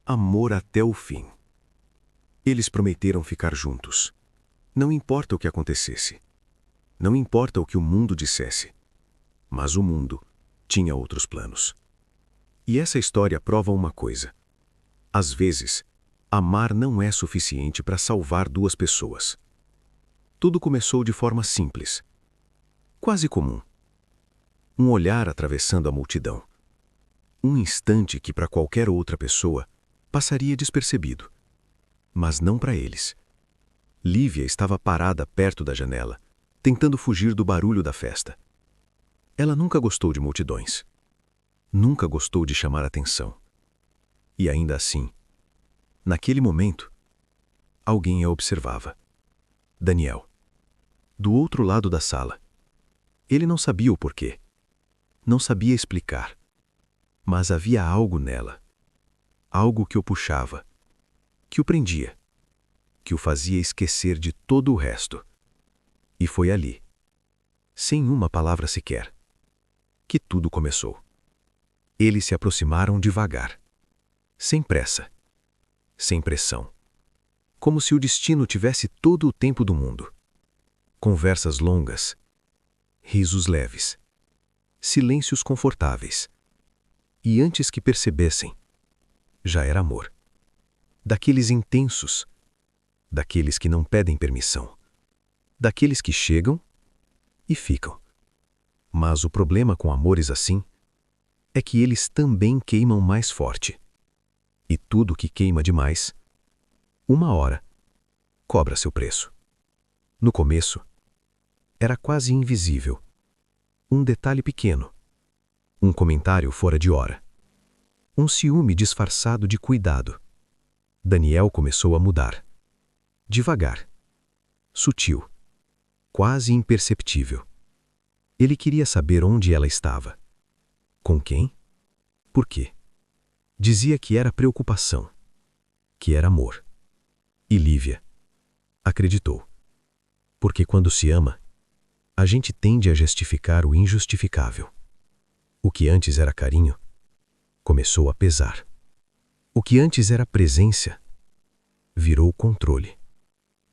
amor até o fim. Eles prometeram ficar juntos. Não importa o que acontecesse. Não importa o que o mundo dissesse. Mas o mundo tinha outros planos. E essa história prova uma coisa. Às vezes, amar não é suficiente para salvar duas pessoas. Tudo começou de forma simples, quase comum. Um olhar atravessando a multidão. Um instante que para qualquer outra pessoa passaria despercebido. Mas não para eles. Lívia estava parada perto da janela, tentando fugir do barulho da festa. Ela nunca gostou de multidões. Nunca gostou de chamar atenção. E ainda assim, naquele momento, alguém a observava. Daniel. Do outro lado da sala. Ele não sabia o porquê. Não sabia explicar. Mas havia algo nela. Algo que o puxava. Que o prendia. Que o fazia esquecer de todo o resto. E foi ali, sem uma palavra sequer, que tudo começou. Eles se aproximaram devagar. Sem pressa. Sem pressão. Como se o destino tivesse todo o tempo do mundo. Conversas longas. Risos leves. Silêncios confortáveis. E antes que percebessem, já era amor. Daqueles intensos. Daqueles que não pedem permissão. Daqueles que chegam e ficam. Mas o problema com amores assim é que eles também queimam mais forte. E tudo que queima demais, uma hora, cobra seu preço. No começo, era quase invisível. Um detalhe pequeno. Um comentário fora de hora. Um ciúme disfarçado de cuidado. Daniel começou a mudar. Devagar. Sutil. Quase imperceptível. Ele queria saber onde ela estava. Com quem? Por quê? Dizia que era preocupação. Que era amor. E Lívia acreditou. Porque quando se ama, a gente tende a justificar o injustificável. O que antes era carinho, começou a pesar. O que antes era presença, virou controle.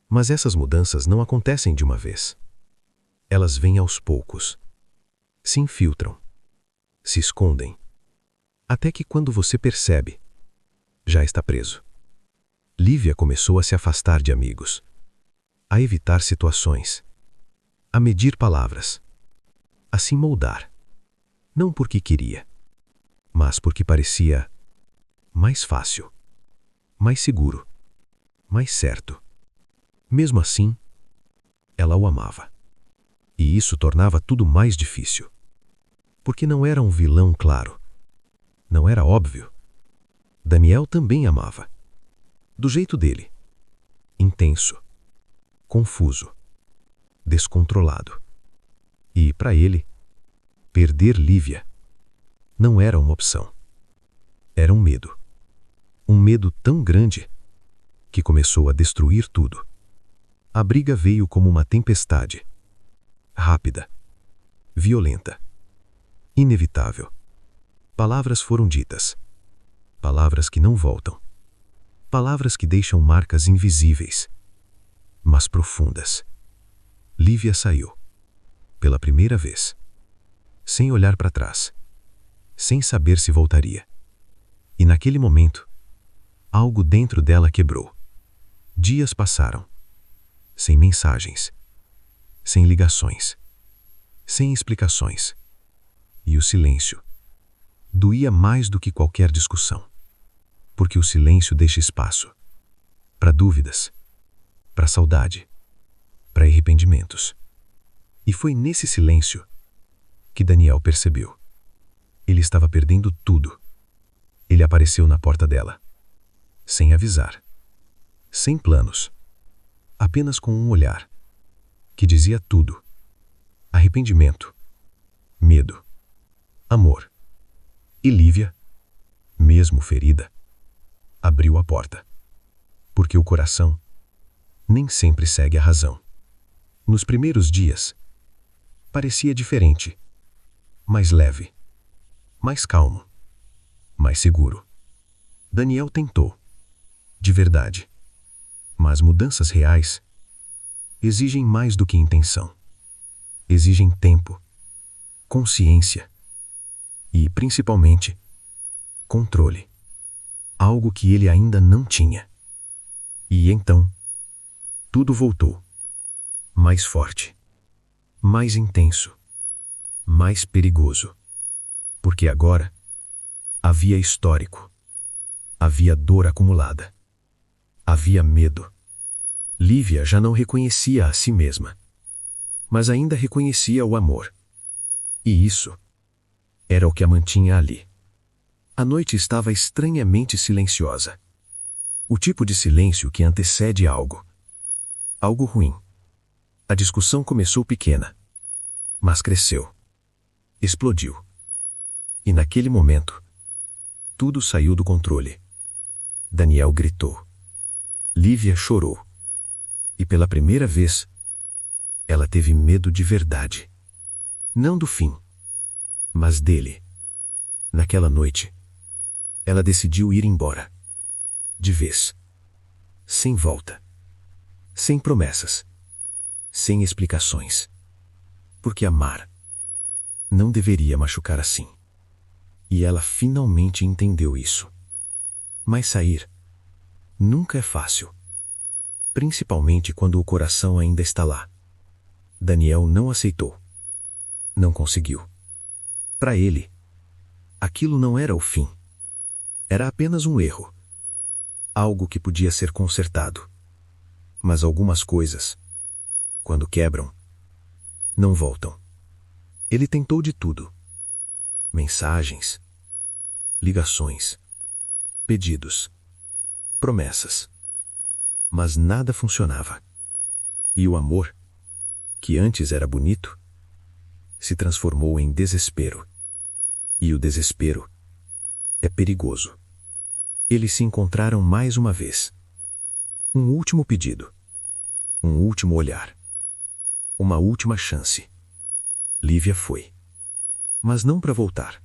Mas essas mudanças não acontecem de uma vez. Elas vêm aos poucos. Se infiltram. Se escondem. Até que quando você percebe, já está preso. Lívia começou a se afastar de amigos. A evitar situações. A medir palavras. A se moldar. Não porque queria, mas porque parecia mais fácil. Mais seguro. Mais certo. Mesmo assim, ela o amava. E isso tornava tudo mais difícil. Porque não era um vilão claro. Não era óbvio. Daniel também amava. Do jeito dele. Intenso. Confuso. Descontrolado. E, para ele, perder Lívia não era uma opção. Era um medo. Um medo tão grande que começou a destruir tudo. A briga veio como uma tempestade. Rápida. Violenta. Inevitável. Palavras foram ditas. Palavras que não voltam. Palavras que deixam marcas invisíveis, mas profundas. Lívia saiu. Pela primeira vez. Sem olhar para trás. Sem saber se voltaria. E naquele momento, algo dentro dela quebrou. Dias passaram. Sem mensagens. Sem ligações. Sem explicações. E o silêncio doía mais do que qualquer discussão. Porque o silêncio deixa espaço para dúvidas, para saudade, para arrependimentos. E foi nesse silêncio que Daniel percebeu. Ele estava perdendo tudo. Ele apareceu na porta dela, sem avisar, sem planos, apenas com um olhar que dizia tudo: arrependimento, medo, amor. E Lívia, mesmo ferida, abriu a porta. Porque o coração nem sempre segue a razão. Nos primeiros dias, parecia diferente, mais leve, mais calmo, mais seguro. Daniel tentou, de verdade. Mas mudanças reais exigem mais do que intenção. Exigem tempo, consciência e, principalmente, controle. Algo que ele ainda não tinha. E então, tudo voltou. Mais forte, mais intenso, mais perigoso. Porque agora havia histórico, havia dor acumulada, havia medo. Lívia já não reconhecia a si mesma, mas ainda reconhecia o amor. E isso era o que a mantinha ali. A noite estava estranhamente silenciosa. O tipo de silêncio que antecede algo. Algo ruim. A discussão começou pequena, mas cresceu. Explodiu. E naquele momento, tudo saiu do controle. Daniel gritou. Lívia chorou. E pela primeira vez, ela teve medo de verdade. Não do fim, mas dele. Naquela noite, ela decidiu ir embora. De vez. Sem volta. Sem promessas. Sem explicações. Porque amar não deveria machucar assim. E ela finalmente entendeu isso. Mas sair nunca é fácil. Principalmente quando o coração ainda está lá. Daniel não aceitou. Não conseguiu. Para ele, aquilo não era o fim. Era apenas um erro. Algo que podia ser consertado. Mas algumas coisas, quando quebram, não voltam. Ele tentou de tudo. Mensagens, ligações, pedidos, promessas. Mas nada funcionava. E o amor, que antes era bonito, se transformou em desespero. E o desespero é perigoso. Eles se encontraram mais uma vez. Um último pedido. Um último olhar. Uma última chance. Lívia foi. Mas não para voltar.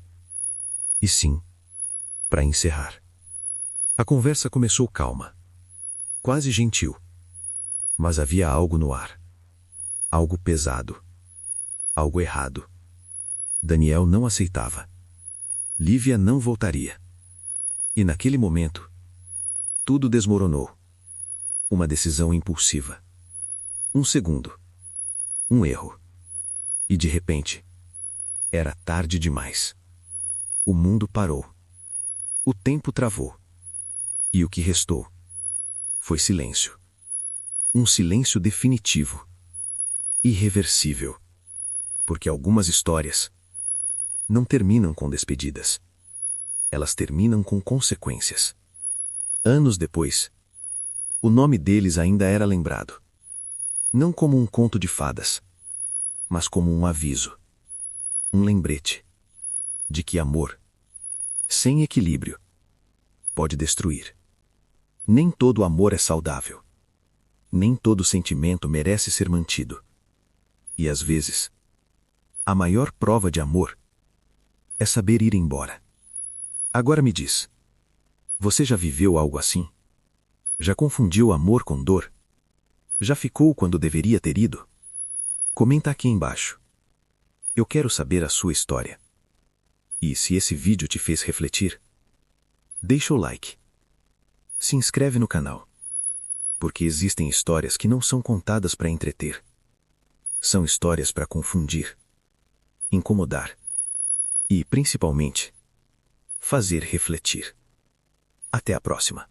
E sim, para encerrar. A conversa começou calma. Quase gentil. Mas havia algo no ar. Algo pesado. Algo errado. Daniel não aceitava. Lívia não voltaria. E naquele momento, tudo desmoronou. Uma decisão impulsiva. Um segundo. Um erro. E de repente, era tarde demais. O mundo parou. O tempo travou. E o que restou foi silêncio. Um silêncio definitivo. Irreversível. Porque algumas histórias não terminam com despedidas. Elas terminam com consequências. Anos depois, o nome deles ainda era lembrado. Não como um conto de fadas, mas como um aviso. Um lembrete de que amor, sem equilíbrio, pode destruir. Nem todo amor é saudável. Nem todo sentimento merece ser mantido. E às vezes, a maior prova de amor é saber ir embora. Agora me diz, você já viveu algo assim? Já confundiu amor com dor? Já ficou quando deveria ter ido? Comenta aqui embaixo. Eu quero saber a sua história. E se esse vídeo te fez refletir, deixa o like. Se inscreve no canal. Porque existem histórias que não são contadas para entreter. São histórias para confundir, incomodar e, principalmente, fazer refletir. Até a próxima.